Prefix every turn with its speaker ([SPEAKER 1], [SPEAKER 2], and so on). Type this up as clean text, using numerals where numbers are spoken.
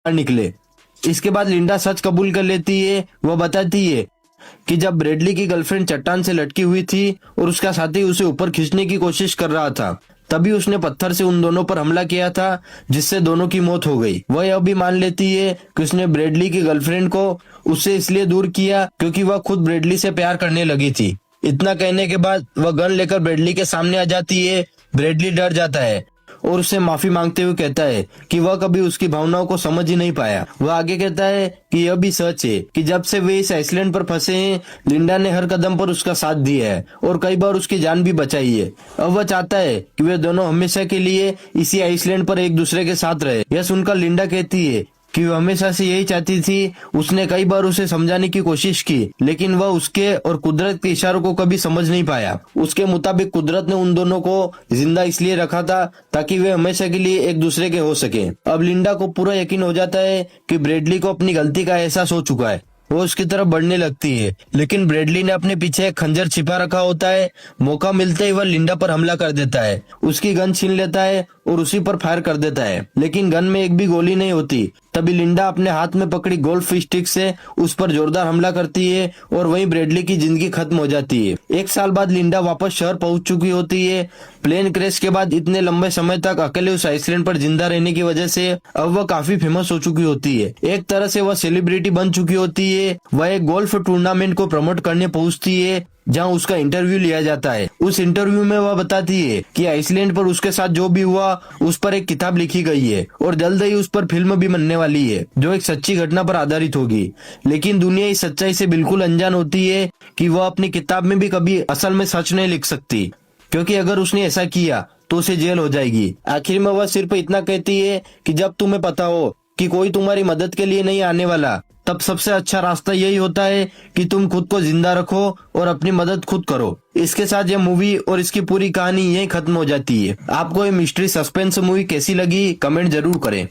[SPEAKER 1] निकले। इसके बाद लिंडा सच कबूल कर लेती है। वह बताती है कि जब ब्रेडली की गर्लफ्रेंड चट्टान से लटकी हुई थी और उसका साथी उसे ऊपर खींचने की कोशिश कर रहा था, तभी उसने पत्थर से उन दोनों पर हमला किया था, जिससे दोनों की मौत हो गई। वह यह भी मान लेती है कि उसने ब्रेडली की गर्लफ्रेंड को उससे इसलिए दूर किया क्योंकि वह खुद ब्रेडली से प्यार करने लगी थी। इतना कहने के बाद वह गन लेकर ब्रेडली के सामने आ जाती है। ब्रेडली डर जाता है और उससे माफी मांगते हुए कहता है कि वह कभी उसकी भावनाओं को समझ ही नहीं पाया। वह आगे कहता है कि यह भी सच है कि जब से वे इस आइसलैंड पर फंसे हैं, लिंडा ने हर कदम पर उसका साथ दिया है और कई बार उसकी जान भी बचाई है। अब वह चाहता है कि वे दोनों हमेशा के लिए इसी आइसलैंड पर एक दूसरे के साथ रहे। यह सुनकर लिंडा कहती है कि वह हमेशा से यही चाहती थी। उसने कई बार उसे समझाने की कोशिश की, लेकिन वह उसके और कुदरत के इशारों को कभी समझ नहीं पाया। उसके मुताबिक कुदरत ने उन दोनों को जिंदा इसलिए रखा था ताकि वे हमेशा के लिए एक दूसरे के हो सके। अब लिंडा को पूरा यकीन हो जाता है कि ब्रेडली को अपनी गलती का एहसास हो चुका है। वो उसकी तरफ बढ़ने लगती है, लेकिन ब्रेडली ने अपने पीछे एक खंजर छिपा रखा होता है। मौका मिलते ही वह लिंडा पर हमला कर देता है, उसकी गन छीन लेता है और उसी पर फायर कर देता है, लेकिन गन में एक भी गोली नहीं होती। तभी लिंडा अपने हाथ में पकड़ी गोल्फ स्टिक से उस पर जोरदार हमला करती है और वहीं ब्रेडली की जिंदगी खत्म हो जाती है। 1 साल बाद लिंडा वापस शहर पहुंच चुकी होती है। प्लेन क्रैश के बाद इतने लंबे समय तक अकेले उस आइसलैंड पर जिंदा रहने की वजह से अब वह काफी फेमस हो चुकी होती है। एक तरह से वह सेलिब्रिटी बन चुकी होती है। वह एक गोल्फ टूर्नामेंट को प्रमोट करने पहुंचती है, जहां उसका इंटरव्यू लिया जाता है। उस इंटरव्यू में वह बताती है कि आइसलैंड पर उसके साथ जो भी हुआ उस पर एक किताब लिखी गई है और जल्द ही उस पर फिल्म भी बनने वाली है, जो एक सच्ची घटना पर आधारित होगी। लेकिन दुनिया इस सच्चाई से बिल्कुल अनजान होती है कि वह अपनी किताब में भी कभी असल में सच नहीं लिख सकती, क्योंकि अगर उसने ऐसा किया तो उसे जेल हो जाएगी। आखिर में वह सिर्फ इतना कहती है कि जब तुम्हें पता हो कि कोई तुम्हारी मदद के लिए नहीं आने वाला, तब सबसे अच्छा रास्ता यही होता है कि तुम खुद को जिंदा रखो और अपनी मदद खुद करो। इसके साथ यह मूवी और इसकी पूरी कहानी यही खत्म हो जाती है। आपको ये मिस्ट्री सस्पेंस मूवी कैसी लगी, कमेंट जरूर करें।